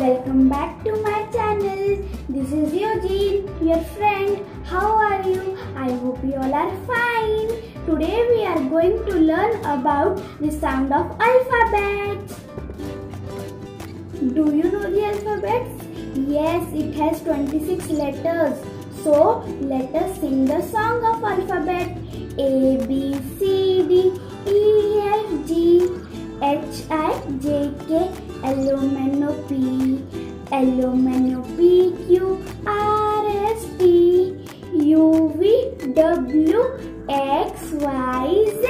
Welcome back to my channel. This is Eugene, your friend. How are you? I hope you all are fine. Today we are going to learn about the sound of alphabets. Do you know the alphabets? Yes, it has 26 letters. So let us sing the song of alphabet. A, B, C, D, E, F, G, H, I, J, K, L, M, N, O, P, L, M, N, O, P, Q, R, S, T, U, V, W, X, Y, Z.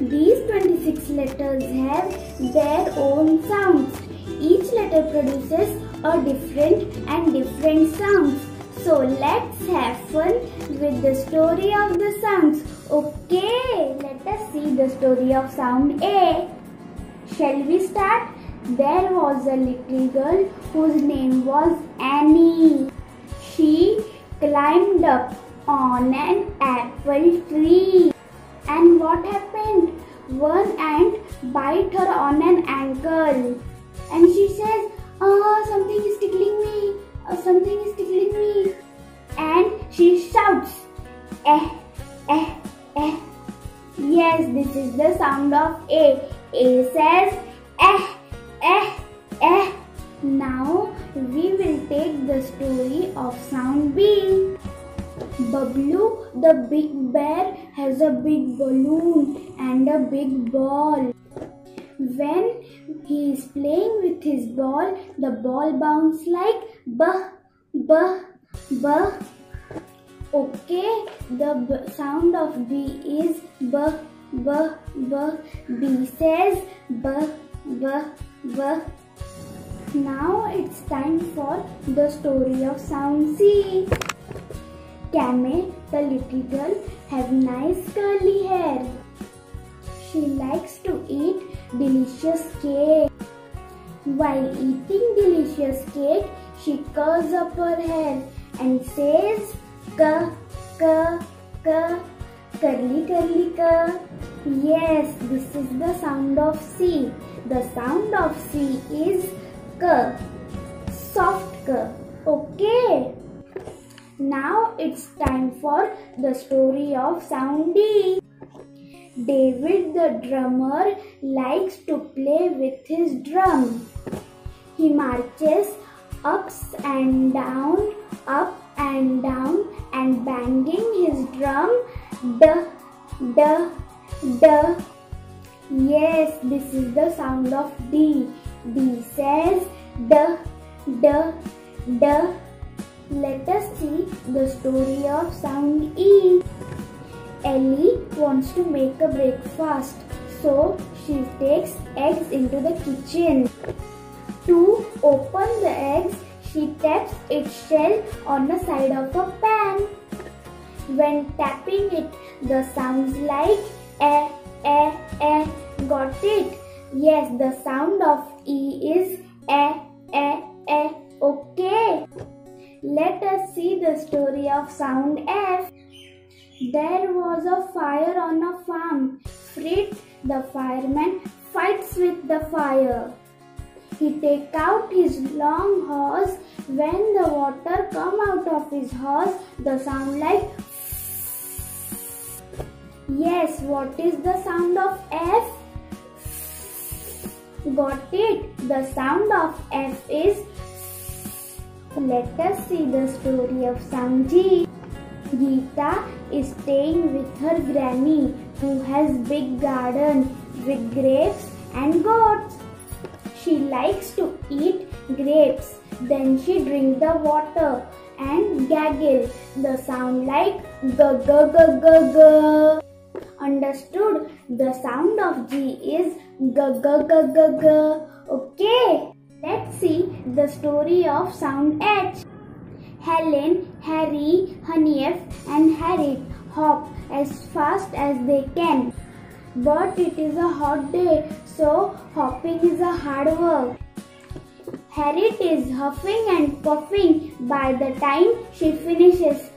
These 26 letters have their own sounds. Each letter produces a different sounds. So let's have fun with the story of the sounds. Okay, let us see the story of sound A. Shall we start? There was a little girl whose name was Annie. She climbed up on an apple tree. And what happened? One ant bit her on an ankle. And she says, something is tickling me. Something is tickling me. And she shouts, eh, eh, eh. Yes, this is the sound of A. A says, eh, eh, eh. Now we will take the story of sound B. Bablu, the big bear, has a big balloon and a big ball. When he is playing with his ball, the ball bounces like buh, buh, buh. Okay, the sound of B is buh, buh, buh. B says buh, buh, buh. Now it's time for the story of sound C. Kame, the little girl, have nice curly hair. She likes to eat delicious cake. While eating delicious cake, she curls up her hair and says, ka, ka, ka, curly, curly, ka. Yes, this is the sound of C. The sound of C is ka, soft ka. Okay. Now it's time for the story of sound D. David the drummer likes to play with his drum. He marches up and down, and banging his drum, duh, duh, duh. Yes, this is the sound of D. D says duh, duh, duh. Let us see the story of sound E. Ellie wants to make a breakfast, so she takes eggs into the kitchen. To open the eggs, she taps its shell on the side of a pan. When tapping it, the sounds like eh, eh, eh. Got it? Yes, the sound of E is eh, eh, eh. Okay. Let us see the story of sound F. There was a fire on a farm. Fritz, the fireman, fights with the fire. He takes out his long hose. When the water comes out of his hose, the sound like. Yes, what is the sound of F? Got it? The sound of F is. Let us see the story of sound G. Geeta is staying with her granny who has big garden with grapes and goats. She likes to eat grapes. Then she drinks the water and gaggle. The sound like g g g g g. Understood? The sound of G is g g g g g. Okay. Let's see the story of sound H. Helen, Harry, Honeyev and Harriet hop as fast as they can. But it is a hot day, so hopping is a hard work. Harriet is huffing and puffing by the time she finishes.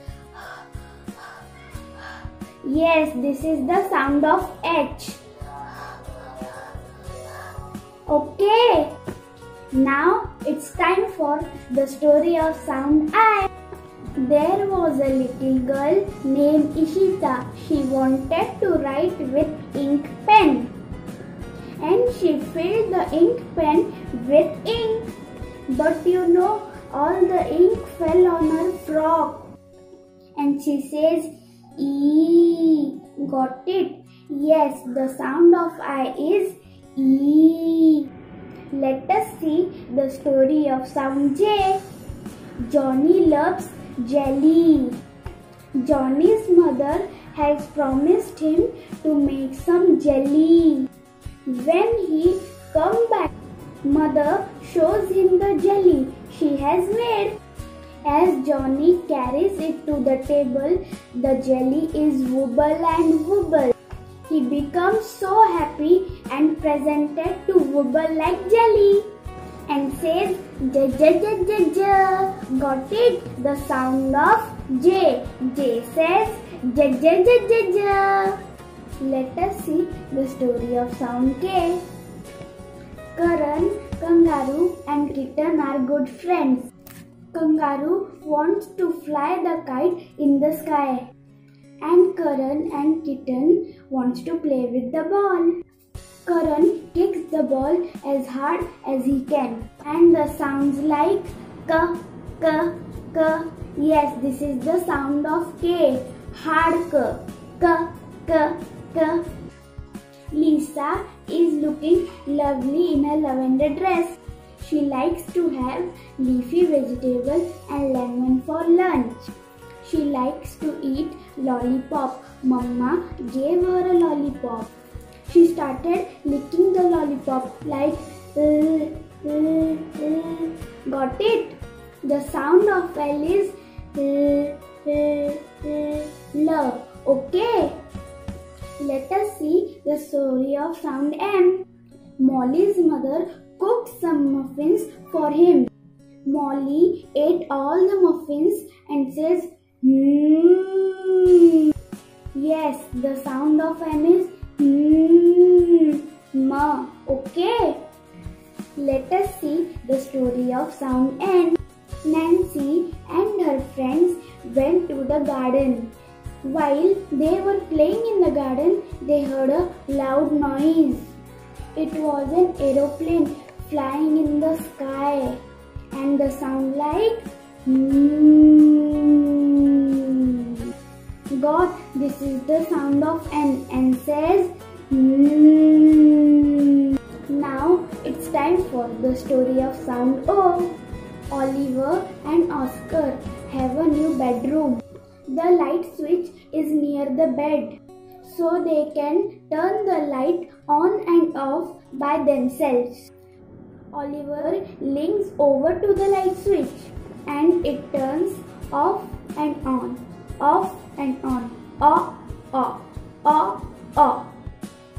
Yes, this is the sound of H. Okay. Now it's time for the story of sound I. There was a little girl named Ishita. She wanted to write with ink pen. And she filled the ink pen with ink. But all the ink fell on her frock. And she says, E. Got it? Yes, the sound of I is E. Let us see the story of sound J. Johnny loves jelly. Johnny's mother has promised him to make some jelly. When he comes back, mother shows him the jelly she has made. As Johnny carries it to the table, the jelly is wobble and wobble. He becomes so happy and presented to wobble like jelly and says, J, J, J, J, J. Got it? The sound of J. J says, J, J, J, J, J. Let us see the story of sound K. Karan, Kangaroo and Kitten are good friends. Kangaroo wants to fly the kite in the sky. And Karan and Kitten wants to play with the ball. Karan kicks the ball as hard as he can. And the sounds like K, K, K. Yes, this is the sound of K. Hard K, K, K, K. Lisa is looking lovely in a lavender dress. She likes to have leafy vegetable and lemon for lunch. She likes to eat lollipop. Mama gave her a lollipop. She started licking the lollipop like Got it? The sound of L is L. Okay. Let us see the story of sound M. Molly's mother cooked some muffins for him. Molly ate all the muffins and says, Yes, the sound of M is Ma. Okay. Let us see the story of sound N. Nancy and her friends went to the garden. While they were playing in the garden, they heard a loud noise. It was an aeroplane flying in the sky, and the sound like God, this is the sound of N. N says Now it's time for the story of sound O. Oliver and Oscar have a new bedroom. The light switch is near the bed, so they can turn the light on and off by themselves. Oliver leans over to the light switch and it turns off and on, off and on, off, off, off, off.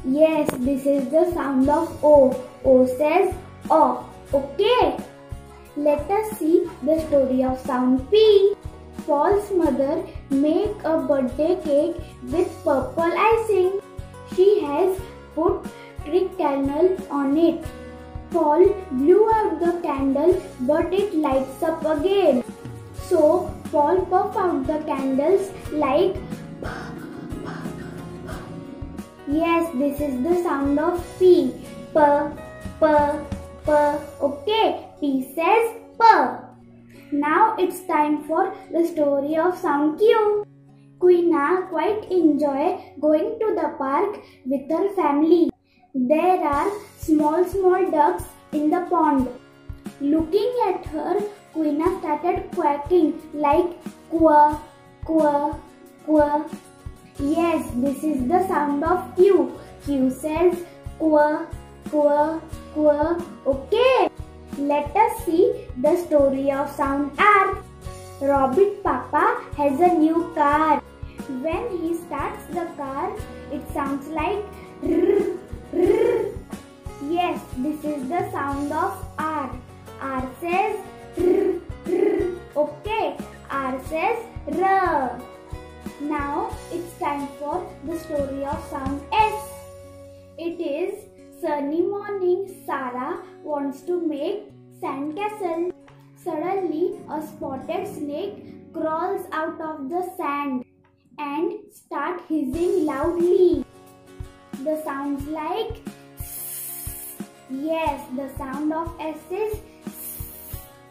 Yes, this is the sound of O. O says off. Okay. Let us see the story of sound P. Paul's mother made a birthday cake with purple icing. She has put trick candle on it. Paul blew out the candle, but it lights up again. So Paul puffed out the candles like Yes, this is the sound of P. P, P, P. Okay, P says P. Now it's time for the story of sound Q. Quina quite enjoy going to the park with her family. There are small ducks in the pond. Looking at her, Quina started quacking like qua, qua, qua. Yes, this is the sound of Q. Q says qua, qua, qua. Okay. Let us see the story of sound R. Robin Papa has a new car. When he starts the car, it sounds like rrr, rrr. Yes, this is the sound of R. R says rrr, rrr. Okay, R says R. Now it's time for the story of sound S. It is sunny morning, Sarah wants to make sandcastle. Suddenly, a spotted snake crawls out of the sand and starts hissing loudly. The sounds like yes, the sound of S is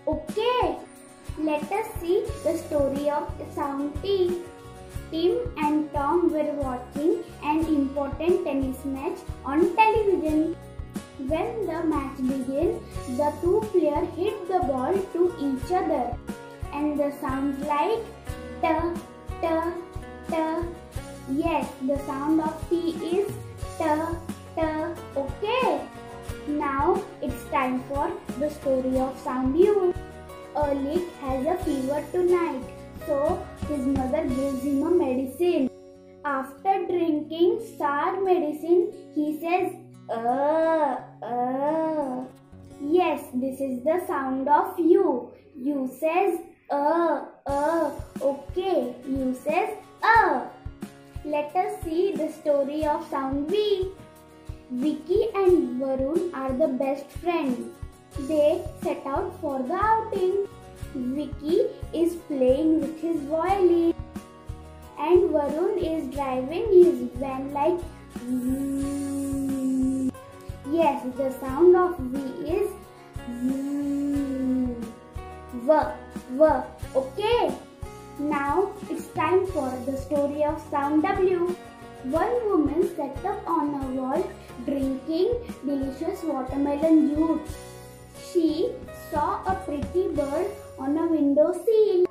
okay. Let us see the story of sound T. Tim and Tom were watching an important tennis match on television. When the match began, the two players hit the ball to each other and the sounds like T, T, T. Yes, the sound of T is T, T. Okay. Now it's time for the story of sound U. Erlich has a fever tonight, so his mother gives him a medicine. After drinking sour medicine, he says, Yes, this is the sound of U. U says, Okay. U says, Let us see the story of sound V. Vicky and Varun are the best friends. They set out for the outing. Vicky is playing with his violin and Varun is driving his van like vroom. Yes, the sound of V is vroom. V. Okay. Now it's time for the story of sound W. One woman sat up on a wall drinking delicious watermelon juice. She saw a pretty bird on a window sill.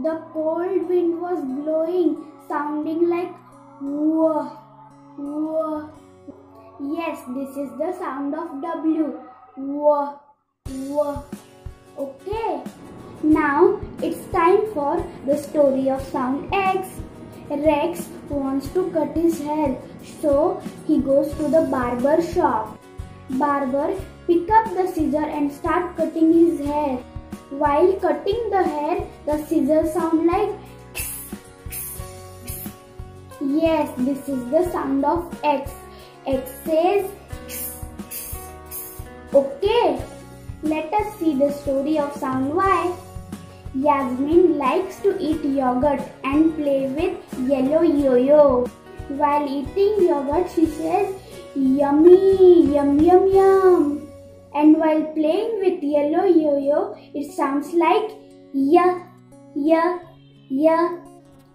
The cold wind was blowing, sounding like whoa, whoa. Yes, this is the sound of W. Whoa, whoa. Okay. Now it's time for the story of sound X. Rex wants to cut his hair, so he goes to the barber shop. Barber pick up the scissor and start cutting his hair. While cutting the hair, the scissors sound like yes, this is the sound of X. X says okay. Let us see the story of sound Y. Yasmin likes to eat yogurt and play with yellow yo-yo. While eating yogurt, she says, yummy, yum, yum, yum. And while playing with yellow yo-yo, it sounds like ya, ya, ya.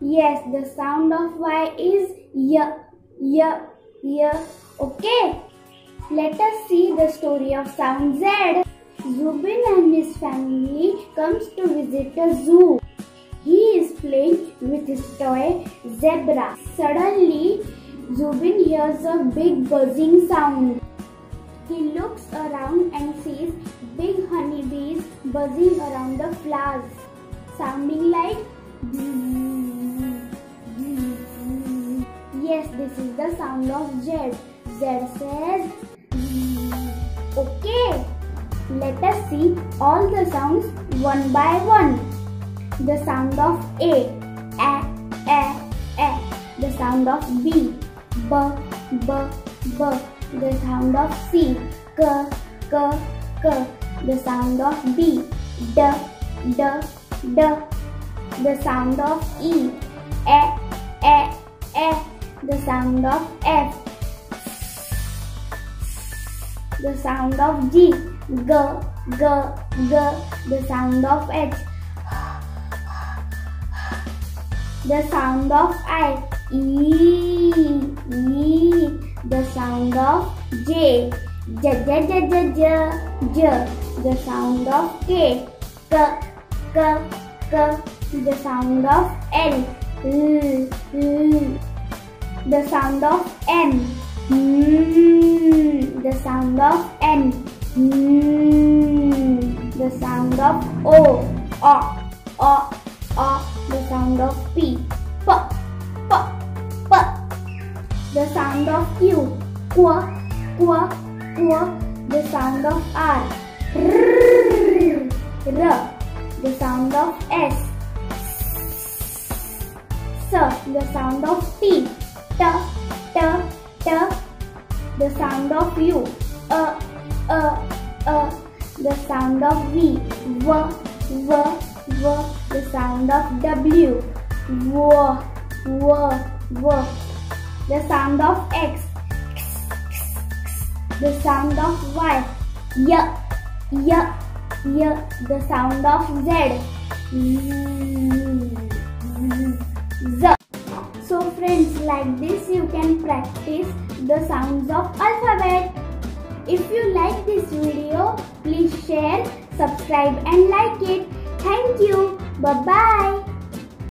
Yes, the sound of Y is ya, ya, ya. Okay. Let us see the story of sound Z. Zubin and his family comes to visit a zoo. He is playing with his toy zebra. Suddenly, Zubin hears a big buzzing sound. He looks around and sees big honeybees buzzing around the flowers, sounding like bzzz, bzzz. Yes, this is the sound of Z. Z says okay. Let us see all the sounds one by one. The sound of A. The sound of B. B. The sound of C. K. The sound of D. D. The sound of E. The sound of F. The sound of G. G. The sound of H. The sound of I. E. The sound of J. J. The sound of K. K. The sound of L. The sound of M. The sound of N. The sound of O. The sound of P. P. The sound of Q. Qu. The sound of R. The sound of S. The sound of T. The sound of U. sound of V. V. The sound of W. W. The sound of X. The sound of Y. Y. The sound of Z. Z. So friends, like this you can practice the sounds of alphabet. If you like this video, please share, subscribe and like it. Thank you. Bye-bye.